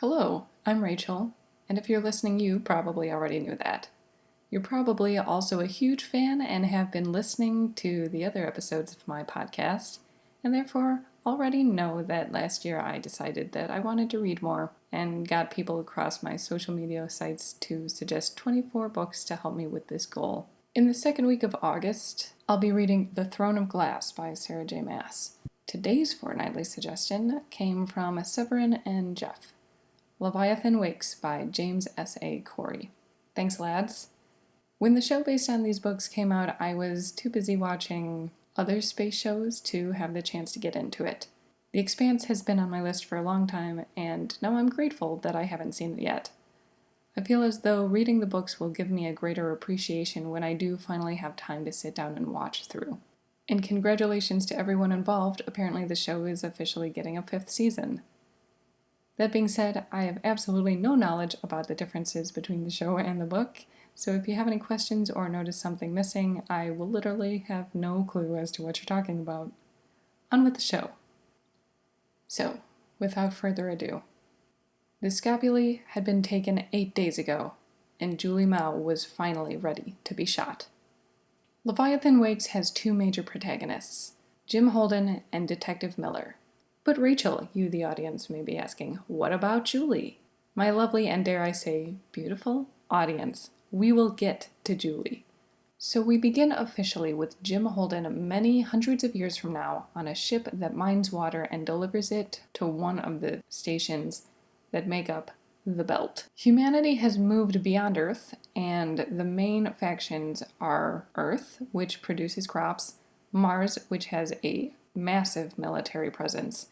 Hello, I'm Rachel, and if you're listening, you probably already knew that. You're probably also a huge fan and have been listening to the other episodes of my podcast, and therefore already know that last year I decided that I wanted to read more and got people across my social media sites to suggest 24 books to help me with this goal. In the second week of August, I'll be reading The Throne of Glass by Sarah J. Maas. Today's fortnightly suggestion came from Severin and Jeff. Leviathan Wakes by James S.A. Corey. Thanks, lads. When the show based on these books came out, I was too busy watching other space shows to have the chance to get into it. The Expanse has been on my list for a long time, and now I'm grateful that I haven't seen it yet. I feel as though reading the books will give me a greater appreciation when I do finally have time to sit down and watch through. And congratulations to everyone involved. Apparently the show is officially getting a 5th season. That being said, I have absolutely no knowledge about the differences between the show and the book, so if you have any questions or notice something missing, I will literally have no clue as to what you're talking about. On with the show. So, without further ado, the scapulae had been taken 8 days ago, and Julie Mao was finally ready to be shot. Leviathan Wakes has 2 major protagonists, Jim Holden and Detective Miller. But Rachel, you the audience may be asking, what about Julie? My lovely and dare I say, beautiful audience, we will get to Julie. So we begin officially with Jim Holden many hundreds of years from now on a ship that mines water and delivers it to one of the stations that make up the Belt. Humanity has moved beyond Earth, and the main factions are Earth, which produces crops, Mars, which has a massive military presence,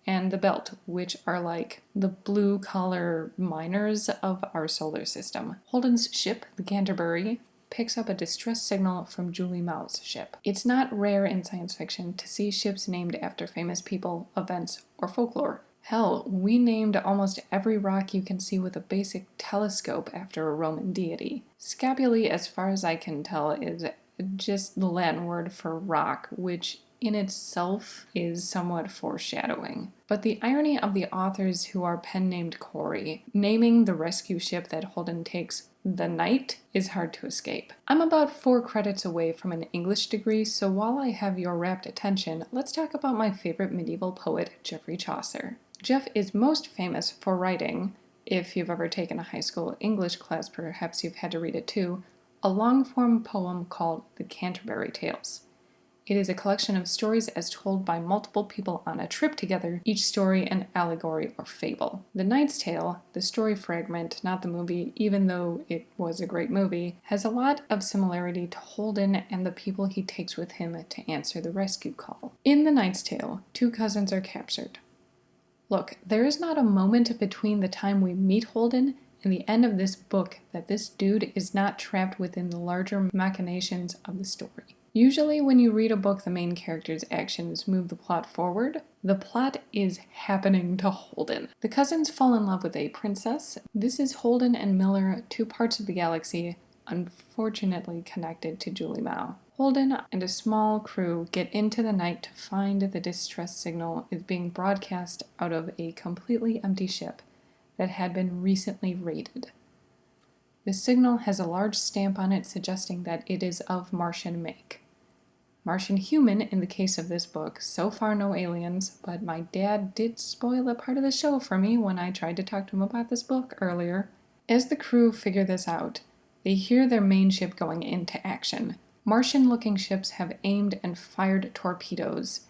and the Belt, which are like the blue-collar miners of our solar system. Holden's ship, the Canterbury, picks up a distress signal from Julie Mao's ship. It's not rare in science fiction to see ships named after famous people, events, or folklore. Hell, we named almost every rock you can see with a basic telescope after a Roman deity. Scapulae, as far as I can tell, is just the Latin word for rock, which in itself is somewhat foreshadowing. But the irony of the authors who are pen-named Corey naming the rescue ship that Holden takes the Knight is hard to escape. I'm about 4 credits away from an English degree, so while I have your rapt attention, let's talk about my favorite medieval poet, Geoffrey Chaucer. Jeff is most famous for writing, if you've ever taken a high school English class, perhaps you've had to read it too, a long-form poem called The Canterbury Tales. It is a collection of stories as told by multiple people on a trip together, each story an allegory or fable. The Knight's Tale, the story fragment, not the movie, even though it was a great movie, has a lot of similarity to Holden and the people he takes with him to answer the rescue call. In The Knight's Tale, 2 cousins are captured. Look, there is not a moment between the time we meet Holden and the end of this book that this dude is not trapped within the larger machinations of the story. Usually when you read a book, the main character's actions move the plot forward. The plot is happening to Holden. The cousins fall in love with a princess. This is Holden and Miller, 2 parts of the galaxy, unfortunately connected to Julie Mao. Holden and a small crew get into the night to find the distress signal is being broadcast out of a completely empty ship that had been recently raided. The signal has a large stamp on it suggesting that it is of Martian make. Martian human in the case of this book, so far no aliens, but my dad did spoil a part of the show for me when I tried to talk to him about this book earlier. As the crew figure this out, they hear their main ship going into action. Martian-looking ships have aimed and fired torpedoes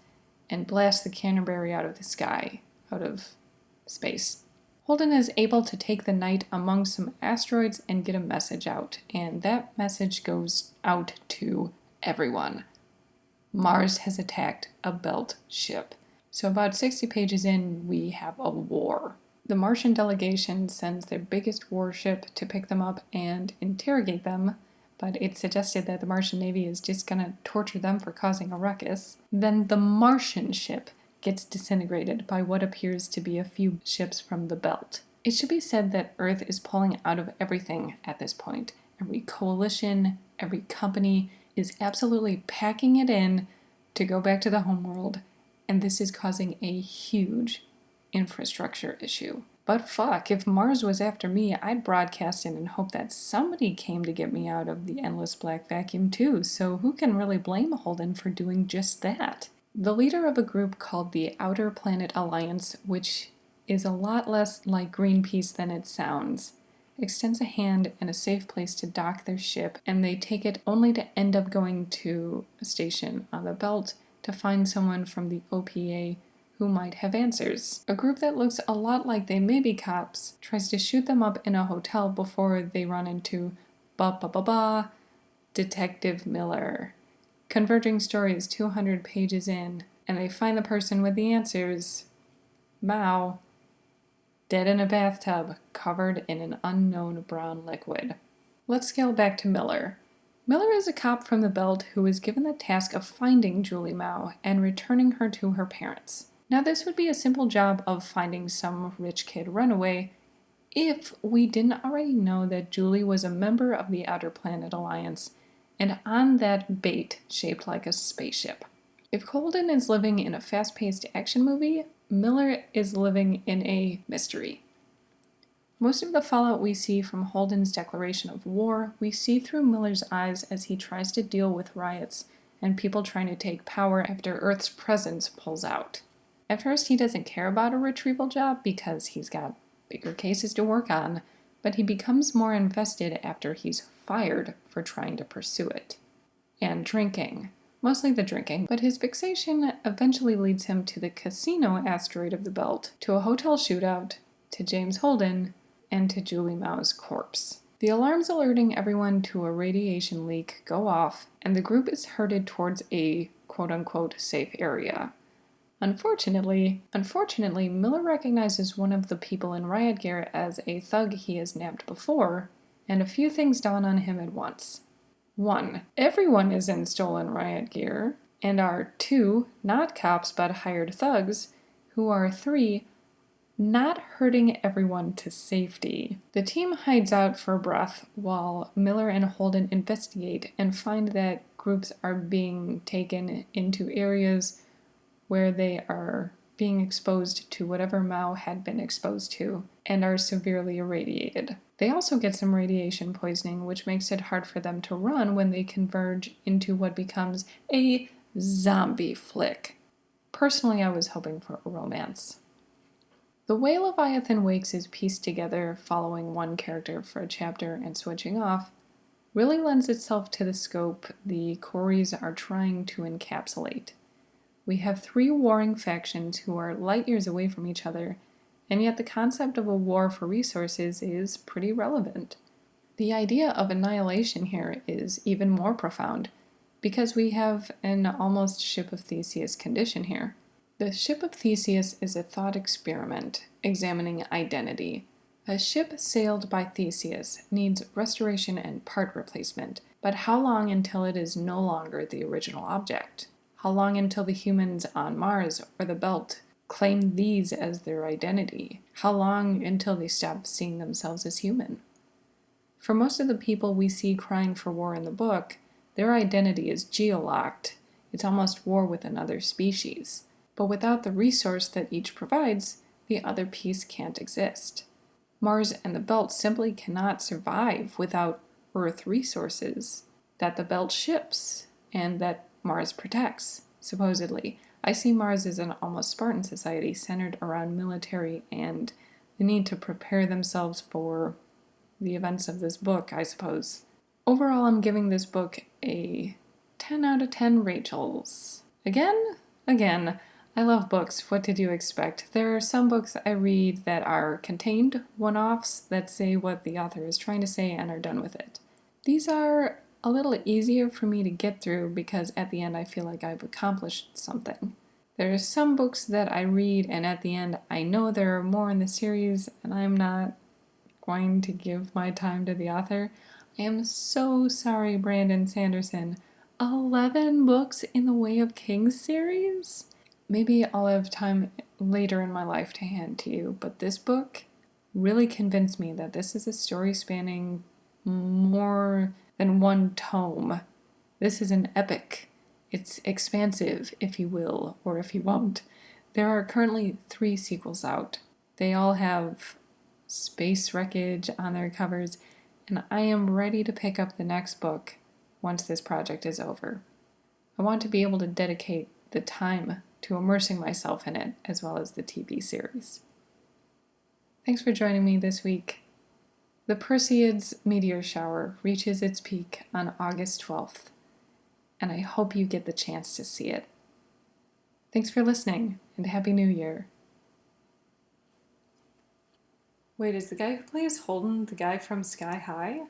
and blast the Canterbury out of the sky, out of space. Holden is able to take the Knight among some asteroids and get a message out, and that message goes out to everyone. Mars has attacked a Belt ship. So about 60 pages in, we have a war. The Martian delegation sends their biggest warship to pick them up and interrogate them, but it's suggested that the Martian Navy is just gonna torture them for causing a ruckus. Then the Martian ship gets disintegrated by what appears to be a few ships from the Belt. It should be said that Earth is pulling out of everything at this point. Every coalition, every company is absolutely packing it in to go back to the homeworld, and this is causing a huge infrastructure issue. But fuck, if Mars was after me, I'd broadcast it and hope that somebody came to get me out of the endless black vacuum too, so who can really blame Holden for doing just that? The leader of a group called the Outer Planet Alliance, which is a lot less like Greenpeace than it sounds, extends a hand and a safe place to dock their ship, and they take it only to end up going to a station on the belt to find someone from the OPA who might have answers. A group that looks a lot like they may be cops tries to shoot them up in a hotel before they run into Detective Miller. Converging stories 200 pages in, and they find the person with the answers, Mao, dead in a bathtub, covered in an unknown brown liquid. Let's scale back to Miller. Miller is a cop from the Belt who was given the task of finding Julie Mao and returning her to her parents. Now, this would be a simple job of finding some rich kid runaway if we didn't already know that Julie was a member of the Outer Planet Alliance and on that bait shaped like a spaceship. If Holden is living in a fast-paced action movie, Miller is living in a mystery. Most of the fallout we see from Holden's declaration of war, we see through Miller's eyes as he tries to deal with riots and people trying to take power after Earth's presence pulls out. At first, he doesn't care about a retrieval job because he's got bigger cases to work on, but he becomes more invested after he's fired for trying to pursue it. And drinking. Mostly the drinking, but his fixation eventually leads him to the casino asteroid of the Belt, to a hotel shootout, to James Holden, and to Julie Mao's corpse. The alarms alerting everyone to a radiation leak go off, and the group is herded towards a quote-unquote safe area. Unfortunately, Miller recognizes one of the people in riot gear as a thug he has nabbed before, and a few things dawn on him at once. 1. Everyone is in stolen riot gear, and are 2. Not cops but hired thugs, who are 3. Not herding everyone to safety. The team hides out for breath while Miller and Holden investigate and find that groups are being taken into areas where they are being exposed to whatever Mao had been exposed to and are severely irradiated. They also get some radiation poisoning, which makes it hard for them to run when they converge into what becomes a zombie flick. Personally, I was hoping for a romance. The way Leviathan wakes is pieced together, following one character for a chapter and switching off, really lends itself to the scope the Corys are trying to encapsulate. We have 3 warring factions who are light years away from each other, and yet the concept of a war for resources is pretty relevant. The idea of annihilation here is even more profound, because we have an almost Ship of Theseus condition here. The Ship of Theseus is a thought experiment examining identity. A ship sailed by Theseus needs restoration and part replacement, but how long until it is no longer the original object? How long until the humans on Mars or the Belt claim these as their identity? How long until they stop seeing themselves as human? For most of the people we see crying for war in the book, their identity is geolocked. It's almost war with another species. But without the resource that each provides, the other piece can't exist. Mars and the Belt simply cannot survive without Earth resources that the Belt ships and that Mars protects, supposedly. I see Mars as an almost Spartan society centered around military and the need to prepare themselves for the events of this book, I suppose. Overall, I'm giving this book a 10 out of 10 Rachels. Again, I love books. What did you expect? There are some books I read that are contained one-offs that say what the author is trying to say and are done with it. These are a little easier for me to get through because at the end I feel like I've accomplished something. There are some books that I read and at the end I know there are more in the series and I'm not going to give my time to the author. I am so sorry, Brandon Sanderson. 11 books in the Way of Kings series? Maybe I'll have time later in my life to hand to you, but this book really convinced me that this is a story spanning more than one tome. This is an epic. It's expansive, if you will, or if you won't. There are currently 3 sequels out. They all have space wreckage on their covers, and I am ready to pick up the next book once this project is over. I want to be able to dedicate the time to immersing myself in it, as well as the TV series. Thanks for joining me this week. The Perseids meteor shower reaches its peak on August 12th, and I hope you get the chance to see it. Thanks for listening, and Happy New Year. Wait, is the guy who plays Holden the guy from Sky High?